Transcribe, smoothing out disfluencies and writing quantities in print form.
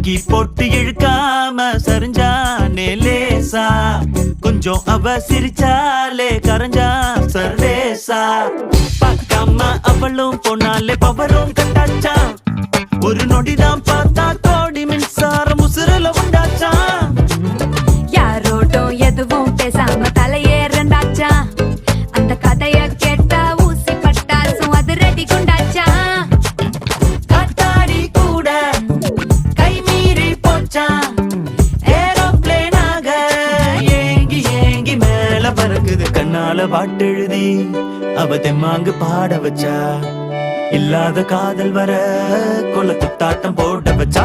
லுங்கி போட்டு இழுக்காம சரிஞ்சானே லேசா, கொஞ்சம் அவ சிரிச்சாலே கரைஞ்சா சர்வேசா. பார்க்காம அவளும் போனாலே பவரும் கட்டாச்சா, ஒரு நொடிதான் பார்த்தா கோடி மின்சாரம் உசுரல உண்டாச்சா. யாரோட்டும் எதுவும் பேசாம தலையேறண்டாச்சா, அந்த கதைய கேட்டா ஊசி பட்டாசும் அது ரெடி குண்டாச்சா. காத்தாடி கூட கை மீறி போச்சா, ஏரோப்ளேனாக ஏங்கி ஏங்கி மேல பறக்குது. கண்ணால பாட்டெழுதி அவ தெம்மாங்கு பாட வச்சா, இல்லாத காதல் வர கொல துத்தாட்டம் போட வச்சா.